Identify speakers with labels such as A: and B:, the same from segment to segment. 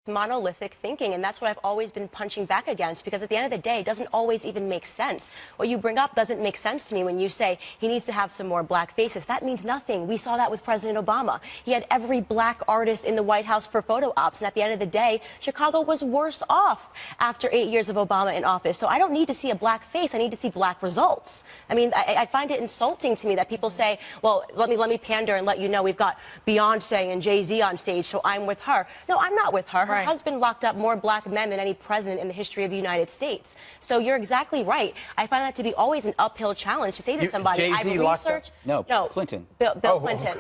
A: monolithic thinking, and that's what I've always been punching back against, because at the end of the day, it doesn't always even make sense. What you bring up doesn't make sense to me when you say he needs to have some more black faces. That means nothing. We saw that with President Obama. He had every black artist in the White House for photo ops, and at the end of the day, Chicago was worse off after 8 years of Obama in office. So I don't need to see a black face. I need to see black results. I mean, I find it insulting to me that people say, well, let me pander and let you know we've got Beyonce and Jay-Z on stage, so I'm with her. No, I'm not with her. Her husband locked up more black men than any president in the history of the United States. So you're exactly right. I find that to be always an uphill challenge to say to somebody, I've researched.
B: No, Clinton.
A: Bill Clinton.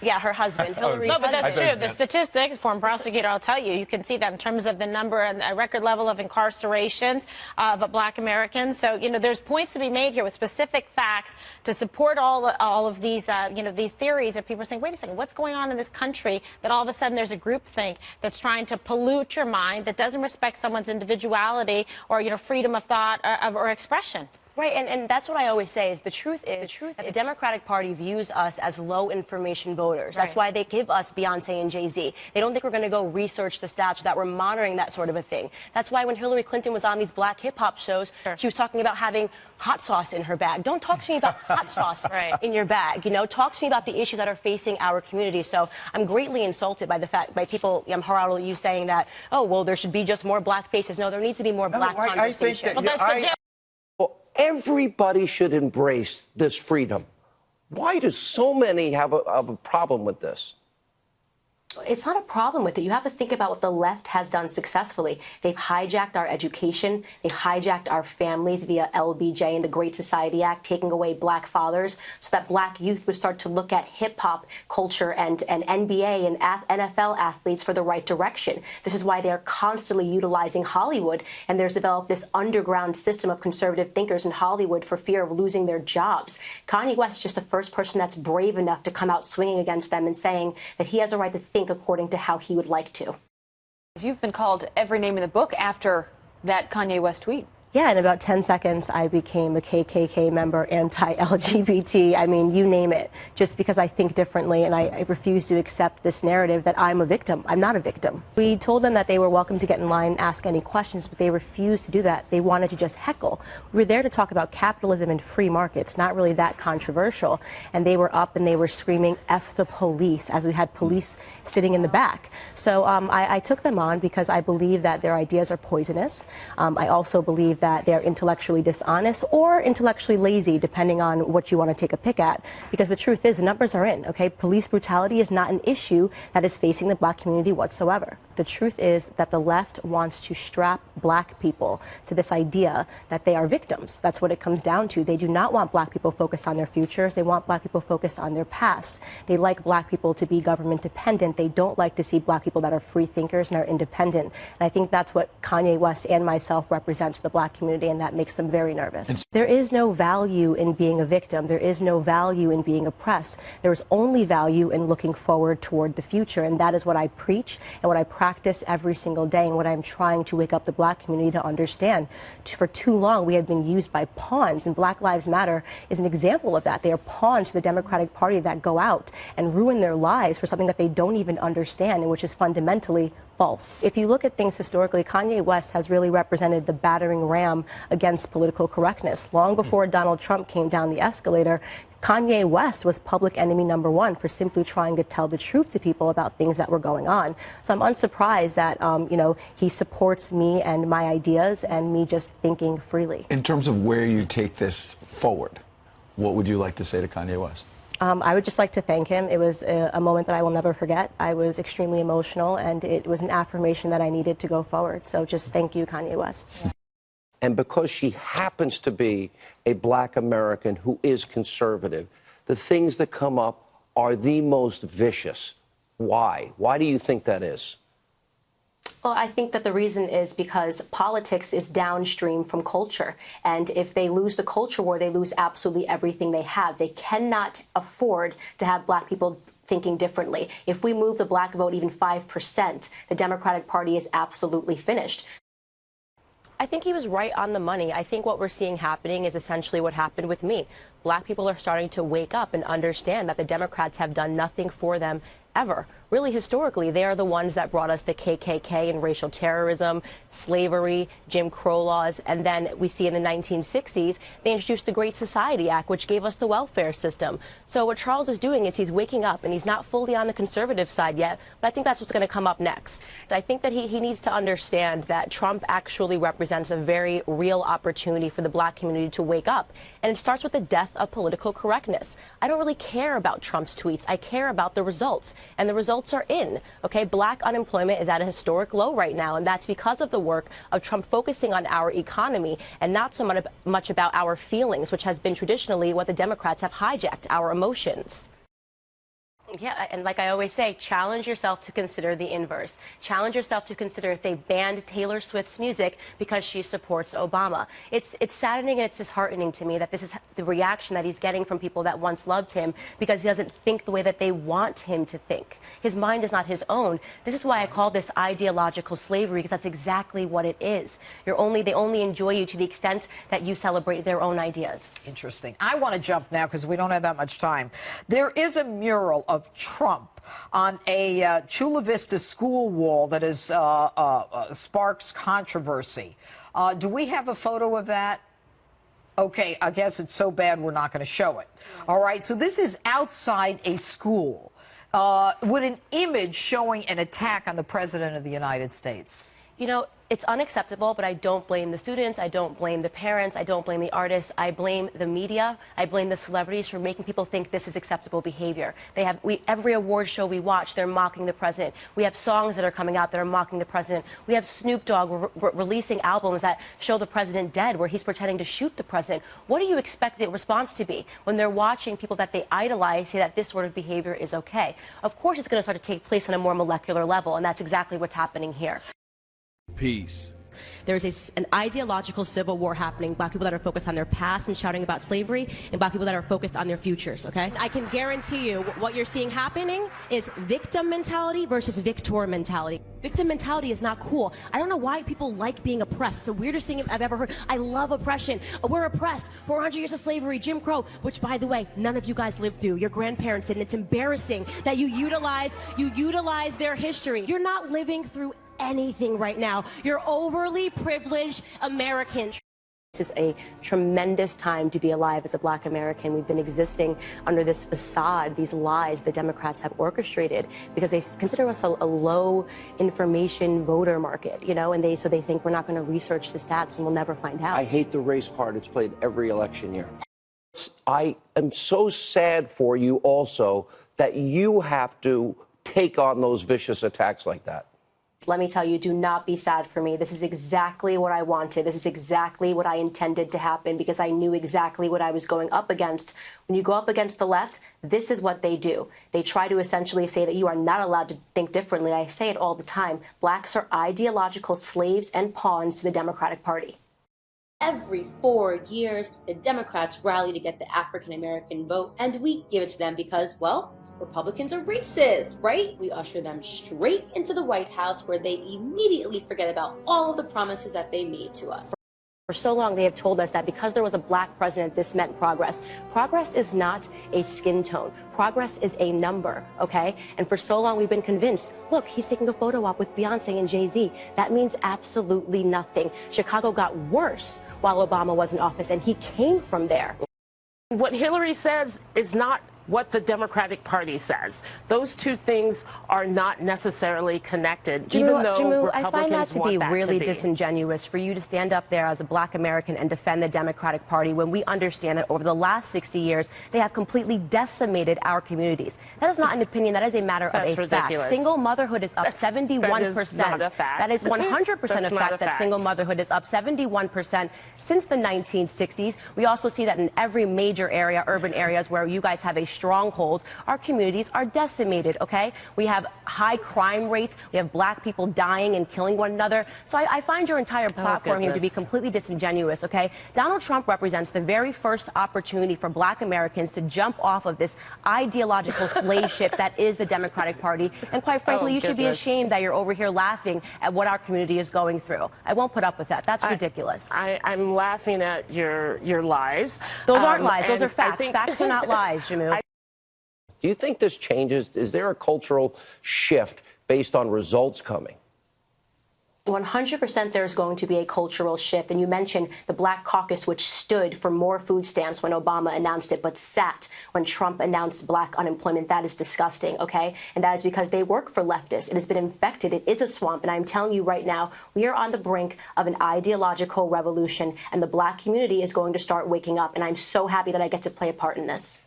A: Yeah, her husband, Hillary's
C: husband. No, but that's true. The
A: husband.
C: statistics, former prosecutor, I'll tell you, you can see that in terms of the number and a record level of incarcerations of black Americans. So, you know, there's points to be made here with specific facts to support all of these, these theories of people saying, wait a second, what's going on in this country that all of a sudden there's a groupthink that's trying to pollute your mind, that doesn't respect someone's individuality or, freedom of thought or expression.
A: Right, and that's what I always say is the truth that the Democratic Party views us as low information voters. That's why they give us Beyonce and Jay-Z. They don't think we're going to go research the stats, that we're monitoring that sort of a thing. That's why when Hillary Clinton was on these black hip hop shows, she was talking about having hot sauce in her bag. Don't talk to me about hot sauce in your bag. Talk to me about the issues that are facing our community. So I'm greatly insulted by the fact, by people, Harald, you saying that, oh, well, there should be just more black faces. No, there needs to be more black conversation.
D: Everybody should embrace this freedom. Why do so many have a problem with this?
A: It's not a problem with it. You have to think about what the left has done successfully. They've hijacked our education. They hijacked our families via LBJ and the Great Society Act, taking away black fathers so that black youth would start to look at hip-hop culture and NBA and NFL athletes for the right direction. This is why they're constantly utilizing Hollywood, and there's developed this underground system of conservative thinkers in Hollywood for fear of losing their jobs. Kanye West is just the first person that's brave enough to come out swinging against them and saying that he has a right to think according to how he would like to.
E: You've been called every name in the book after that Kanye West tweet.
A: Yeah, in about 10 seconds, I became a KKK member, anti-LGBT, I mean, you name it, just because I think differently, and I refuse to accept this narrative that I'm a victim. I'm not a victim. We told them that they were welcome to get in line and ask any questions, but they refused to do that. They wanted to just heckle. We were there to talk about capitalism and free markets, not really that controversial, and they were up and they were screaming, F the police, as we had police sitting in the back. So I took them on because I believe that their ideas are poisonous. I also believe that they're intellectually dishonest or intellectually lazy, depending on what you want to take a pick at. Because the truth is, the numbers are in, okay? Police brutality is not an issue that is facing the black community whatsoever. The truth is that the left wants to strap black people to this idea that they are victims. That's what it comes down to. They do not want black people focused on their futures. They want black people focused on their past. They like black people to be government dependent. They don't like to see black people that are free thinkers and are independent. And I think that's what Kanye West and myself represent to the black community, and that makes them very nervous. There is no value in being a victim. There is no value in being oppressed. There is only value in looking forward toward the future, and that is what I preach and what I practice every single day, and what I'm trying to wake up the black community to understand. For too long, we have been used by pawns, and Black Lives Matter is an example of that. They are pawns to the Democratic Party that go out and ruin their lives for something that they don't even understand, and which is fundamentally false. If you look at things historically, Kanye West has really represented the battering ram against political correctness. Long before Donald Trump came down the escalator, Kanye West was public enemy #1 for simply trying to tell the truth to people about things that were going on. So I'm unsurprised that, he supports me and my ideas and me just thinking freely.
F: In terms of where you take this forward, what would you like to say to Kanye West?
A: I would just like to thank him. It was a moment that I will never forget. I was extremely emotional, and it was an affirmation that I needed to go forward. So just thank you, Kanye West.
D: And because she happens to be a black American who is conservative, the things that come up are the most vicious. Why? Why do you think that is?
A: Well, I think that the reason is because politics is downstream from culture. And if they lose the culture war, they lose absolutely everything they have. They cannot afford to have black people thinking differently. If we move the black vote even 5%, the Democratic Party is absolutely finished. I think he was right on the money. I think what we're seeing happening is essentially what happened with me. Black people are starting to wake up and understand that the Democrats have done nothing for them ever. really historically, they are the ones that brought us the KKK and racial terrorism, slavery, Jim Crow laws, and then we see in the 1960s, they introduced the Great Society Act, which gave us the welfare system. So what Charles is doing is he's waking up, and he's not fully on the conservative side yet, but I think that's what's going to come up next. I think that he needs to understand that Trump actually represents a very real opportunity for the black community to wake up. And it starts with the death of political correctness. I don't really care about Trump's tweets. I care about the results. And the results are in. Okay, black unemployment is at a historic low right now. And that's because of the work of Trump focusing on our economy and not so much about our feelings, which has been traditionally what the Democrats have hijacked, our emotions. Yeah, and like I always say, challenge yourself to consider the inverse. Challenge yourself to consider if they banned Taylor Swift's music because she supports Obama. It's saddening and it's disheartening to me that this is the reaction that he's getting from people that once loved him because he doesn't think the way that they want him to think. His mind is not his own. This is why I call this ideological slavery, because that's exactly what it is. They only enjoy you to the extent that you celebrate their own ideas.
B: Interesting. I want to jump now because we don't have that much time. There is a mural of Trump on a Chula Vista school wall that is sparks controversy. Do we have a photo of that? Okay, I guess it's so bad we're not going to show it. All right, so this is outside a school with an image showing an attack on the President of the United States.
A: You know, it's unacceptable, but I don't blame the students. I don't blame the parents. I don't blame the artists. I blame the media. I blame the celebrities for making people think this is acceptable behavior. Every award show we watch, they're mocking the president. We have songs that are coming out that are mocking the president. We have Snoop Dogg releasing albums that show the president dead, where he's pretending to shoot the president. What do you expect the response to be when they're watching people that they idolize say that this sort of behavior is okay? Of course, it's going to start to take place on a more molecular level, and that's exactly what's happening here.
G: Peace.
A: There's an ideological civil war happening. Black people that are focused on their past and shouting about slavery, and black people that are focused on their futures, okay? I can guarantee you what you're seeing happening is victim mentality versus victor mentality. Victim mentality is not cool. I don't know why people like being oppressed. It's the weirdest thing I've ever heard. I love oppression. We're oppressed. 400 years of slavery, Jim Crow, which, by the way, none of you guys lived through. Your grandparents didn't. It's embarrassing that you utilize their history. You're not living through anything right now. You're overly privileged Americans. This is a tremendous time to be alive as a black American. We've been existing under this facade, these lies the Democrats have orchestrated because they consider us a low information voter market, you know, and they think we're not going to research the stats and we'll never find out.
D: I hate the race card. It's played every election year. I am so sad for you also that you have to take on those vicious attacks like that.
A: Let me tell you, do not be sad for me. This is exactly what I wanted. This is exactly what I intended to happen because I knew exactly what I was going up against. When you go up against the left, this is what they do. They try to essentially say that you are not allowed to think differently. I say it all the time. Blacks are ideological slaves and pawns to the Democratic Party.
H: Every 4 years, the Democrats rally to get the African-American vote, and we give it to them because, well, Republicans are racist, right? We usher them straight into the White House where they immediately forget about all of the promises that they made to us.
A: For so long, they have told us that because there was a black president, this meant progress. Progress is not a skin tone. Progress is a number, okay? And for so long, we've been convinced, look, he's taking a photo op with Beyonce and Jay-Z. That means absolutely nothing. Chicago got worse while Obama was in office, and he came from there.
I: What Hillary says is not what the Democratic Party says. Those two things are not necessarily connected, even though Republicans
A: I find that to be really
I: to be
A: disingenuous for you to stand up there as a black American and defend the Democratic Party when we understand that over the last 60 years, they have completely decimated our communities. That is not an opinion. That is a matter of a
I: ridiculous.
A: fact. Single motherhood is up 71%.
I: That is not a fact.
A: That is 100% a fact that single motherhood is up 71% since the 1960s. We also see that in every major area, urban areas where you guys have a strongholds, our communities are decimated, okay? We have high crime rates. We have black people dying and killing one another. So I find your entire platform here to be completely disingenuous, okay? Donald Trump represents the very first opportunity for black Americans to jump off of this ideological slave ship that is the Democratic Party. And quite frankly, you should be ashamed that you're over here laughing at what our community is going through. I won't put up with that. That's ridiculous.
I: I'm laughing at your lies.
A: Those aren't lies. Those are facts. Facts are not lies, Jammu.
D: Do you think this changes? Is there a cultural shift based on results coming?
A: 100% there's going to be a cultural shift. And you mentioned the Black Caucus, which stood for more food stamps when Obama announced it, but sat when Trump announced black unemployment. That is disgusting, okay? And that is because they work for leftists. It has been infected. It is a swamp. And I'm telling you right now, we are on the brink of an ideological revolution, and the black community is going to start waking up. And I'm so happy that I get to play a part in this.